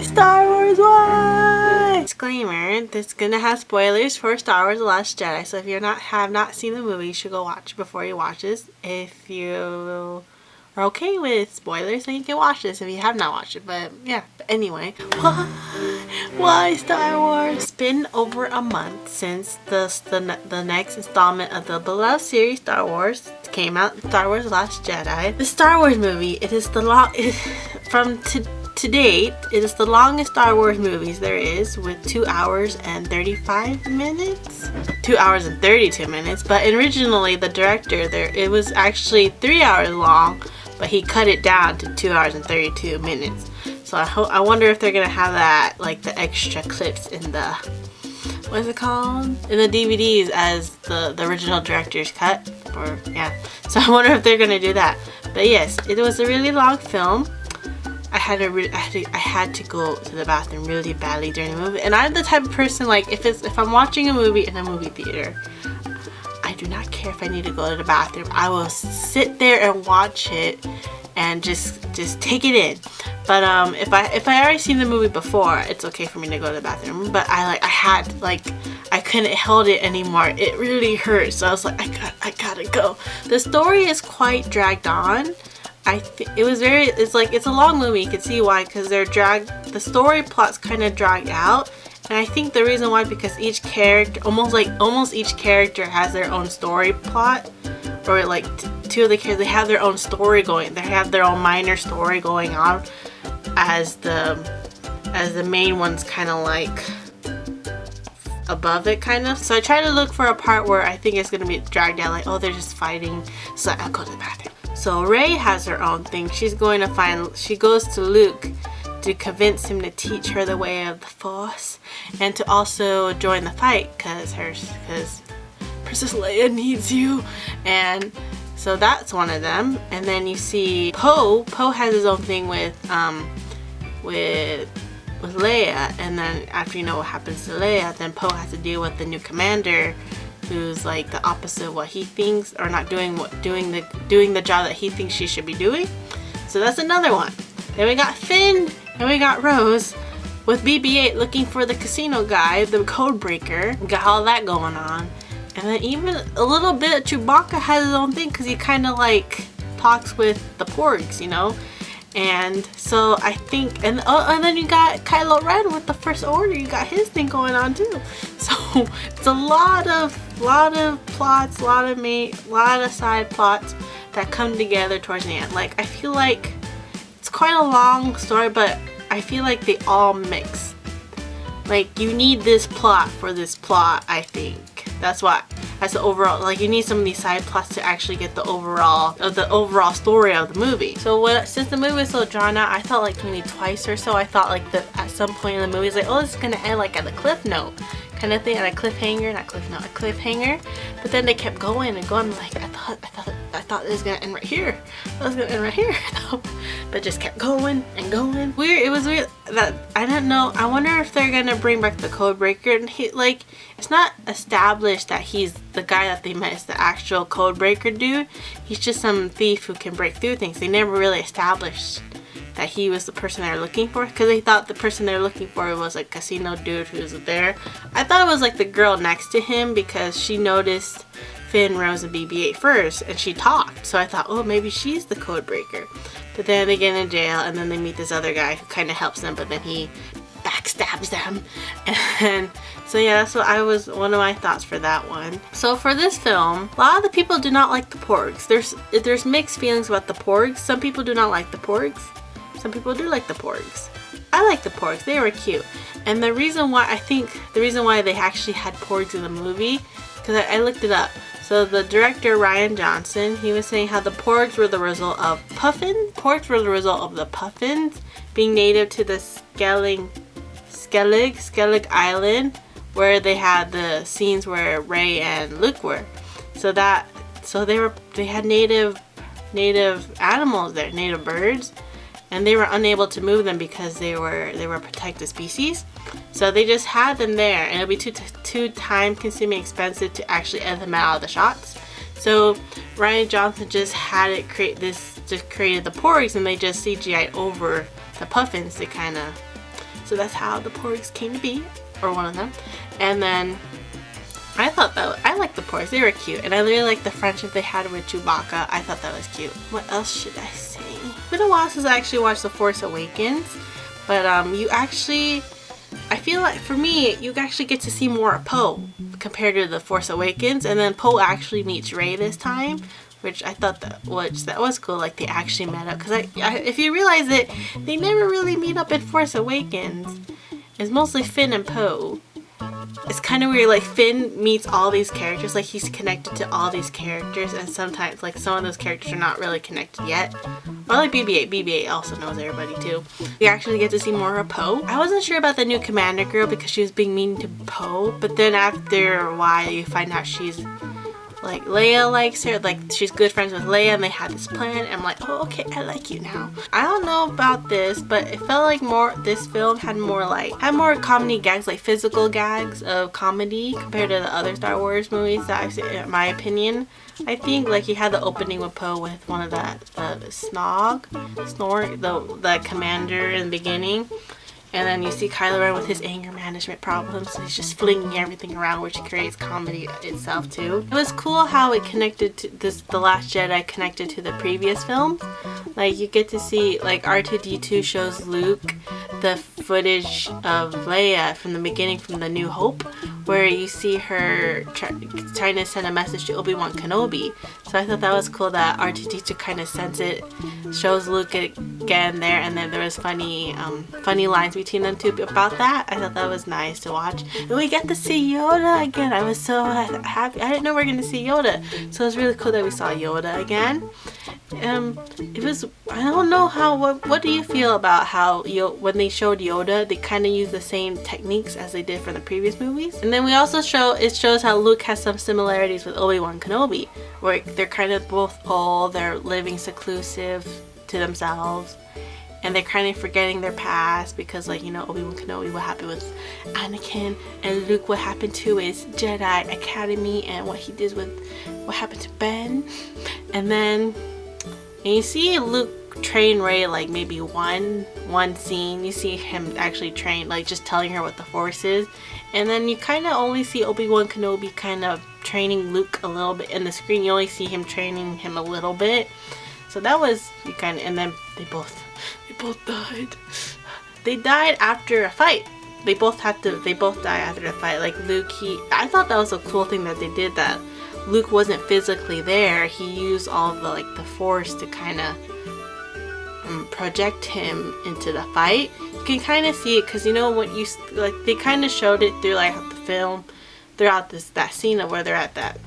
Why Star Wars? Why? Disclaimer: this is gonna have spoilers for Star Wars: The Last Jedi. So if you have not seen the movie, you should go watch before you watch this. If you are okay with spoilers, then you can watch this if you have not watched it. But yeah. But anyway, why Star Wars? It's been over a month since the next installment of the beloved series Star Wars came out. Star Wars: The Last Jedi. The Star Wars movie. It is the to date, it is the longest Star Wars movies there is, with 2 hours and 35 minutes. 2 hours and 32 minutes. But originally, the director it was actually 3 hours long, but he cut it down to 2 hours and 32 minutes. So I wonder if they're gonna have that, like the extra clips in the, what is it called? In the DVDs as the original director's cut. Or yeah. So I wonder if they're gonna do that. But yes, it was a really long film. I had to go to the bathroom really badly during the movie, and I'm the type of person, like, if I'm watching a movie in a movie theater, I do not care if I need to go to the bathroom. I will sit there and watch it and just take it in. But if I already seen the movie before, it's okay for me to go to the bathroom. But I couldn't hold it anymore. It really hurt, so I was like, I gotta go. The story is quite dragged on. It's a long movie. You can see why, because the story plot's kind of dragged out, and I think the reason why, because each character, almost each character has their own story plot, or like two of the characters, they have their own story going. They have their own minor story going on, as the main one's kind of like above it, kind of. So I try to look for a part where I think it's gonna be dragged out, like, oh, they're just fighting, so I'll go to the bathroom. So Rey has her own thing. She goes to Luke to convince him to teach her the way of the Force, and to also join the fight, because Princess Leia needs you. And so that's one of them. And then you see Poe. Poe has his own thing with Leia, and then after you know what happens to Leia, then Poe has to deal with the new commander, who's like the opposite of what he thinks, or not doing the job that he thinks she should be doing. So that's another one. Then we got Finn and we got Rose with BB-8 looking for the casino guy, the code breaker. We got all that going on. And then even a little bit of Chewbacca has his own thing, because he kind of like talks with the porgs, you know. And so I think, and then you got Kylo Ren with the First Order. You got his thing going on too. So it's a lot of plots, a lot of side plots that come together towards the end. Like, I feel like it's quite a long story, but I feel like they all mix. Like, you need this plot for this plot, I think. That's the overall, like, you need some of these side plots to actually get the overall story of the movie. So since the movie was so drawn out, I thought like maybe twice or so, I thought like at some point in the movie, it's like, oh, this is gonna end like at a cliff note kind of thing, at a cliffhanger, not cliff note, a cliffhanger. But then they kept going and going. Like, I thought it was gonna end right here. It was gonna end right here, but just kept going and going. Weird. It was weird that I don't know. I wonder if they're gonna bring back the code breaker. And it's not established that he's the guy that they met is the actual code breaker dude. He's just some thief who can break through things. They never really established that he was the person they're looking for, because they thought the person they're looking for was a casino dude who's there. I thought it was like the girl next to him, because she noticed Finn, Rose, and BB-8 first, and she talked. So I thought, oh, maybe she's the code breaker. But then they get in jail, and then they meet this other guy who kind of helps them, but then he backstabs them. And so yeah, that's one of my thoughts for that one. So for this film, a lot of the people do not like the porgs. There's mixed feelings about the porgs. Some people do not like the porgs. Some people do like the porgs. I like the porgs. They were cute. And the reason why they actually had porgs in the movie, because I looked it up. So the director, Rian Johnson, he was saying how the porgs were the result of puffins. Porgs were the result of the puffins being native to the Skellig Island, where they had the scenes where Rey and Luke were. So they had native animals there, native birds. And they were unable to move them because they were protected species. So they just had them there, and it'll be too time consuming, expensive to actually edit them out of the shots. So Rian Johnson just created the porgs, and they just CGI'd over the puffins to kind of So that's how the porgs came to be, or one of them. And then I thought that I liked the porgs. They were cute, and I really liked the friendship they had with Chewbacca. I thought that was cute. What else should I say? It's been a while since I actually watched The Force Awakens, but you actually, I feel like for me, you actually get to see more of Poe compared to The Force Awakens, and then Poe actually meets Rey this time, which I thought that was cool. Like they actually met up, because if you realize it, they never really meet up in Force Awakens. It's mostly Finn and Poe. It's kind of weird, like Finn meets all these characters, like he's connected to all these characters, and sometimes like some of those characters are not really connected yet. Or like BB-8 also knows everybody too. We actually get to see more of Poe. I wasn't sure about the new commander girl because she was being mean to Poe, but then after a while you find out she's like Leia likes her, like she's good friends with Leia, and they had this plan, and I'm like, oh okay, I like you now. I don't know about this, but it felt like this film had more comedy gags, like physical gags of comedy compared to the other Star Wars movies that I've seen, in my opinion. I think like you had the opening with Poe with one of the commander in the beginning. And then you see Kylo Ren with his anger management problems. So he's just flinging everything around, which creates comedy itself too. It was cool how it connected to The Last Jedi connected to the previous films. Like you get to see like R2-D2 shows Luke the footage of Leia from the beginning, from the New Hope, where you see her trying to send a message to Obi-Wan Kenobi. So I thought that was cool that R2-D2 kind of sends it, shows Luke again there, and then there was funny lines between them two about that. I thought that was nice to watch. And we get to see Yoda again. I was so happy. I didn't know we were going to see Yoda. So it was really cool that we saw Yoda again. It was, I don't know what do you feel about how when they showed Yoda, they kind of used the same techniques as they did for the previous movies. And then we also it shows how Luke has some similarities with Obi-Wan Kenobi, where they're kind of both old, they're living seclusive to themselves, and they're kind of forgetting their past because, like, you know, Obi-Wan Kenobi, what happened with Anakin, and Luke, what happened to his Jedi Academy, and what he did with what happened to Ben. And you see Luke train Rey, like maybe one scene. You see him actually train, like just telling her what the Force is, and then you kind of only see Obi-Wan Kenobi kind of training Luke a little bit in the screen. You only see him training him a little bit. So that was and then they both died. They died after a fight. They both die after the fight. Like Luke, I thought that was a cool thing that they did, that Luke wasn't physically there. He used all the Force to kind of project him into the fight. You can kind of see it because, you know, what they kind of showed it through like the film, throughout that scene of where they're at that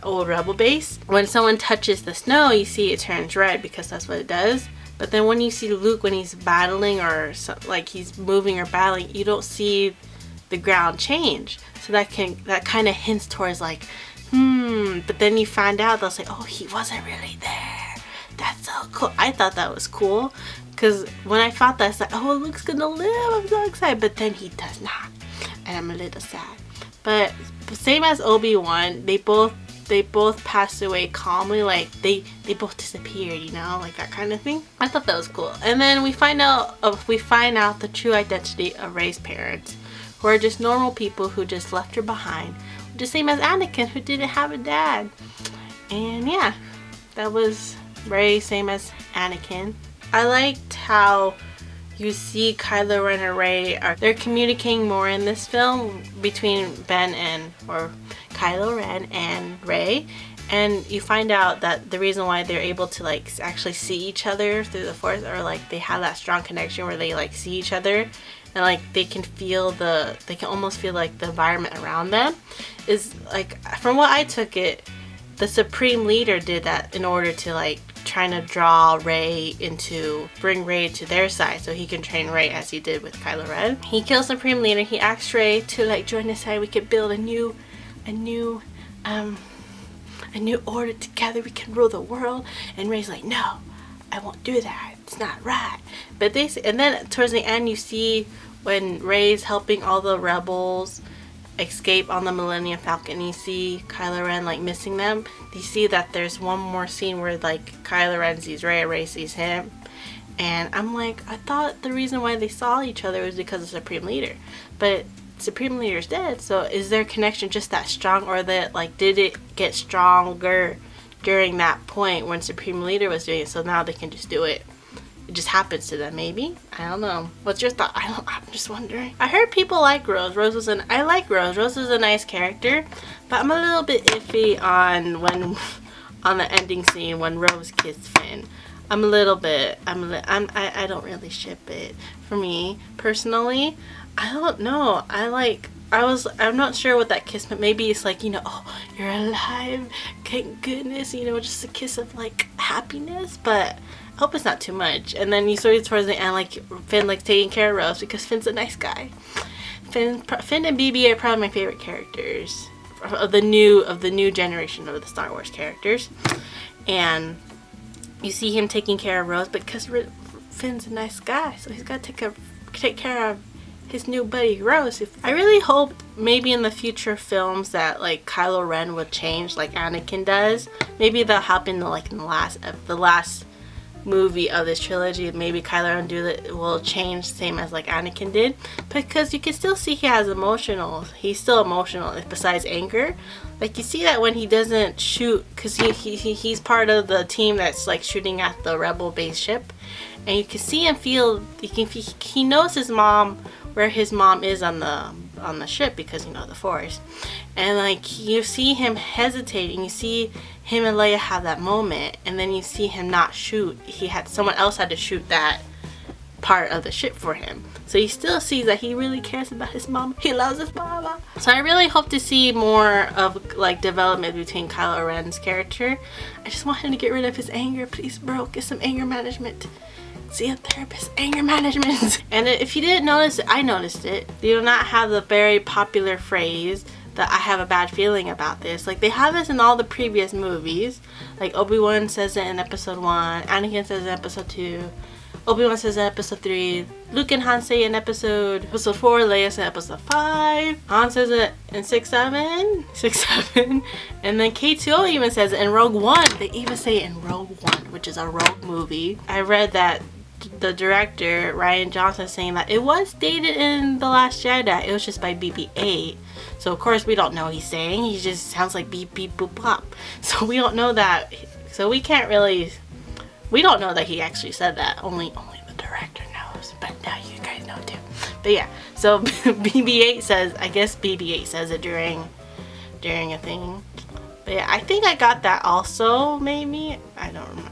old rebel base. When someone touches the snow, you see it turns red because that's what it does. But then when you see Luke when he's battling or like he's moving or battling, you don't see the ground change. So that kind of hints towards like, but then you find out, they'll say, oh, he wasn't really there. That's so cool. I thought that was cool because when I thought that, it's like, oh, Luke's gonna live. I'm so excited. But then he does not, and I'm a little sad. But same as Obi-Wan, they both passed away calmly. Like they both disappeared, you know, like that kind of thing. I thought that was cool. And then we find out the true identity of Rey's parents, who are just normal people who just left her behind. The same as Anakin, who didn't have a dad. And yeah, that was Rey, same as Anakin. I liked how you see Kylo Ren and Rey they're communicating more in this film between Kylo Ren and Rey, and you find out that the reason why they're able to like actually see each other through the Force, or like they have that strong connection where they like see each other and like they can almost feel like the environment around them, is like, from what I took it, the Supreme Leader did that in order to like trying to bring Rey to their side so he can train Rey as he did with Kylo Ren. He kills Supreme Leader. He asks Rey to like join his side. We could build a new order together. We can rule the world. And Rey's like, no, I won't do that. It's not right. But and then towards the end, you see when Rey's helping all the rebels escape on the Millennium Falcon, you see Kylo Ren like missing them. You see that there's one more scene where like Kylo Ren sees Rey sees him, And I'm like, I thought the reason why they saw each other was because of Supreme Leader. But Supreme Leader's dead, so is their connection just that strong, or that, like, did it get stronger during that point when Supreme Leader was doing it, so now they can just do it? It just happens to them, maybe? I don't know. What's your thought? I'm just wondering. I heard people like Rose. I like Rose. Rose is a nice character, but I'm a little bit iffy on the ending scene when Rose kissed Finn. I don't really ship it. For me, personally, I don't know. I'm not sure what that kiss meant. Maybe it's like, oh, you're alive, thank goodness, just a kiss of, like, happiness, but I hope it's not too much. And then you saw it towards the end, like, Finn, like, taking care of Rose, because Finn's a nice guy. Finn and BB are probably my favorite characters of the new generation of the Star Wars characters. And you see him taking care of Rose, because Finn's a nice guy, so he's got to take care of his new buddy Rose. I really hope maybe in the future films that, like, Kylo Ren would change like Anakin does. Maybe they'll help in the last movie of this trilogy. Maybe Kylo Ren will change same as like Anakin did, because you can still see he's still emotional besides anger. Like, you see that when he doesn't shoot, because he's part of the team that's, like, shooting at the rebel base ship, and you can see him he knows his mom, where his mom is on the ship, because the Force. And, like, you see him hesitating, you see him and Leia have that moment, and then you see him not shoot. Someone else had to shoot that part of the ship for him. So he still sees that he really cares about his mom. He loves his mama. So I really hope to see more of, like, development between Kylo Ren's character. I just want him to get rid of his anger. Please, bro, get some anger management. See a therapist. Anger management. And if you didn't notice it, I noticed it. They do not have the very popular phrase that I have a bad feeling about this. Like, they have this in all the previous movies. Like, Obi-Wan says it in episode 1. Anakin says it in episode 2. Obi-Wan says it in episode 3. Luke and Han say it in episode 4. Leia says it in episode 5. Han says it in 6, 7. And then K2O even says it in Rogue One. They even say it in Rogue One, which is a Rogue movie. I read that the director, Rian Johnson, saying that it was stated in The Last Jedi. It was just by BB-8. So, of course, we don't know what he's saying. He just sounds like beep, beep, boop, pop. So, we don't know that. So, we don't know that he actually said that. Only the director knows. But now you guys know too. But yeah, so BB-8 says, I guess BB-8 says it during a thing. But yeah, I think I got that also, maybe. I don't remember.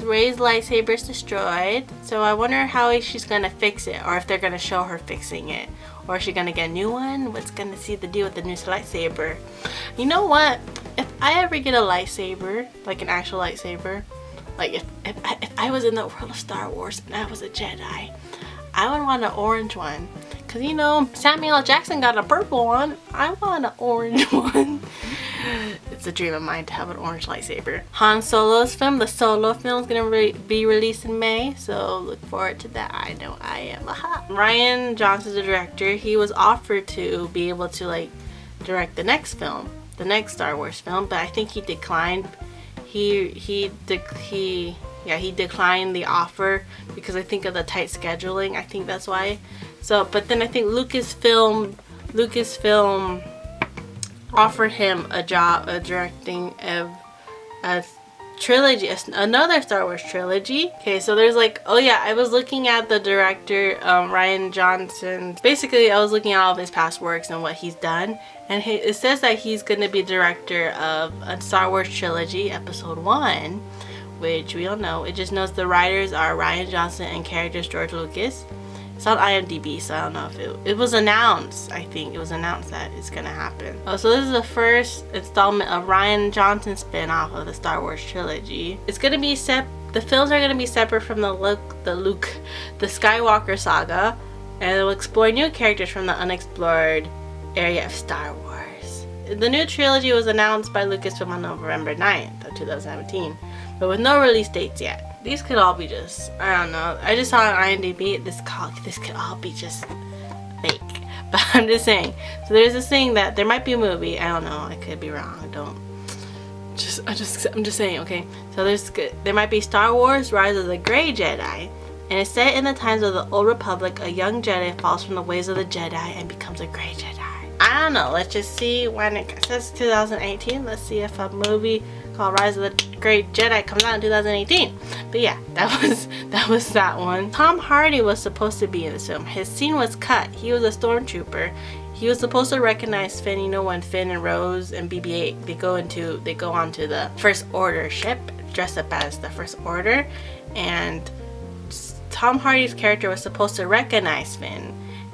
Rey's lightsaber is destroyed, so I wonder how she's gonna fix it, or if they're gonna show her fixing it, or is she gonna get a new one? What's gonna see the deal with the new lightsaber? You know what? If I ever get a lightsaber, like an actual lightsaber, like if I was in the world of Star Wars and I was a Jedi, I would want an orange one. Cause Samuel L. Jackson got a purple one. I want an orange one. It's a dream of mine to have an orange lightsaber. Han Solo's film, the Solo film, is gonna be released in May, so look forward to that. I know I am. Rian Johnson's the director. He was offered to be able to, like, direct the next film, the next Star Wars film, but I think he declined. He declined the offer because I think of the tight scheduling. I think that's why. So, but then I think Lucasfilm offered him a job directing a trilogy, another Star Wars trilogy. Okay, so there's like, oh yeah, I was looking at the director, Rian Johnson. Basically, I was looking at all of his past works and what he's done, and it says that he's going to be director of a Star Wars trilogy, episode 1, which we all know. It just knows the writers are Rian Johnson and characters George Lucas. It's on IMDb, so I don't know if it was announced. I think it was announced that it's gonna happen. Oh, so this is the first installment of Rian Johnson's spin-off of the Star Wars trilogy. It's gonna be the films are gonna be separate from the Skywalker saga, and it will explore new characters from the unexplored area of Star Wars. The new trilogy was announced by Lucasfilm on November 9th of 2017, but with no release dates yet. These could all be just, I don't know. I just saw on IMDb, this could all be just fake. But I'm just saying. So there's this thing that there might be a movie. I don't know. I could be wrong. I'm just saying, okay? So there might be Star Wars Rise of the Grey Jedi, and it's set in the times of the Old Republic. A young Jedi falls from the ways of the Jedi and becomes a Grey Jedi. I don't know. Let's just see when it says 2018. Let's see if a movie called Rise of the Grey Jedi comes out in 2018. But yeah, that was that one. Tom Hardy was supposed to be in this film. His scene was cut. He was a stormtrooper. He was supposed to recognize Finn. You know, when Finn and Rose and BB-8 they go onto the First Order ship, dressed up as the First Order, and Tom Hardy's character was supposed to recognize Finn,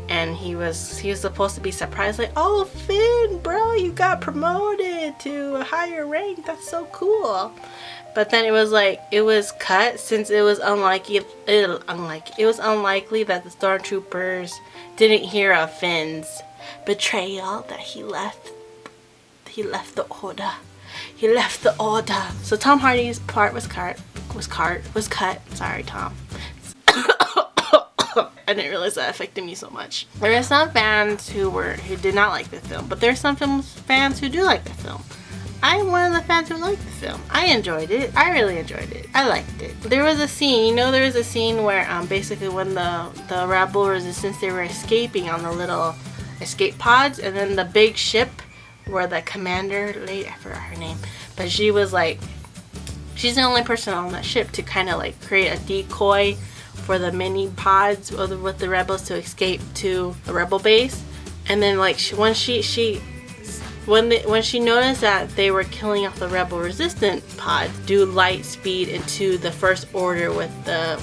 and he was supposed to be surprised, like, oh, Finn, bro, you got promoted to a higher rank. That's so cool. But then it was cut, since it was unlikely that the stormtroopers didn't hear of Finn's betrayal, that he left the order. He left the order. So Tom Hardy's part was cut. Sorry, Tom. I didn't realize that affected me so much. There are some fans who did not like the film, but there are some fans who do like the film. I'm one of the fans who liked the film. I enjoyed it. I really enjoyed it. I liked it. There was a scene, where basically when the rebel resistance, they were escaping on the little escape pods, and then the big ship where the commander lady, I forgot her name, but she was like, she's the only person on that ship to kind of like create a decoy for the mini pods with the rebels to escape to the rebel base. And then like when she noticed that they were killing off the rebel resistant pods, do light speed into the First Order with the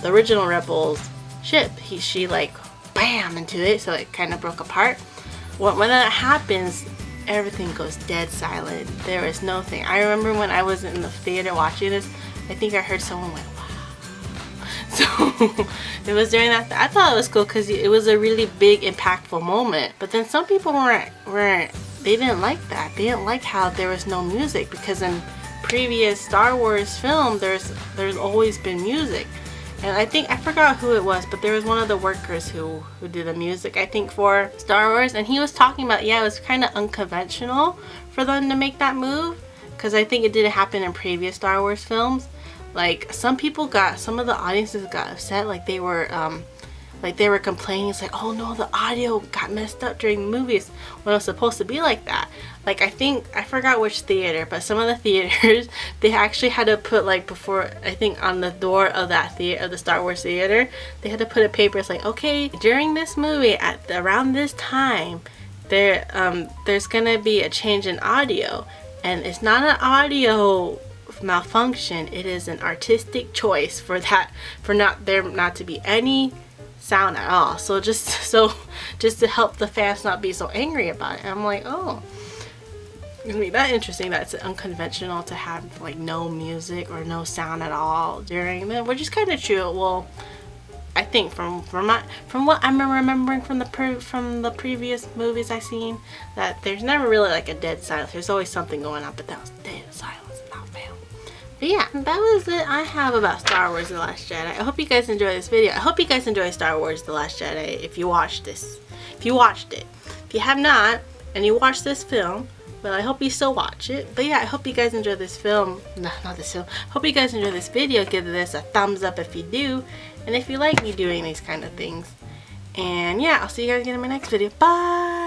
original rebels ship, she like bam into it, so it kind of broke apart. When that happens, everything goes dead silent. There is no thing. I remember when I was in the theater watching this, I think I heard someone went, wow. So it was during that. I thought it was cool because it was a really big, impactful moment. But then some people they didn't like that. They didn't like how there was no music, because in previous Star Wars film, there's always been music. And I forgot who it was, but there was one of the workers who did the music, I think, for Star Wars, and he was talking about, yeah, it was kind of unconventional for them to make that move, because I think it didn't happen in previous Star Wars films. Like, some of the audiences got upset, like they were complaining. It's like, oh no, the audio got messed up during the movies when it was supposed to be like that. Like, I forgot which theater, but some of the theaters, they actually had to put, like, before, I think on the door of that theater, of the Star Wars theater, they had to put a paper. It's like, okay, during this movie at around this time, there's gonna be a change in audio, and it's not an audio malfunction. It is an artistic choice for there not to be any sound at all. So just to help the fans not be so angry about it. And I'm like, oh, I mean, that's interesting. That's unconventional to have like no music or no sound at all during them, which is kind of true. Well, I think from what I'm remembering from the previous movies I've seen, that there's never really like a dead silence. There's always something going on, but that was dead silence, not film. But yeah, that was it I have about Star Wars The Last Jedi. I hope you guys enjoyed this video. I hope you guys enjoy Star Wars The Last Jedi if you watched it. If you have not, and you watched this film, well, I hope you still watch it. But yeah, I hope you guys enjoy this film. No, not this film. Hope you guys enjoy this video. Give this a thumbs up if you do. And if you like me doing these kind of things. And yeah, I'll see you guys again in my next video. Bye!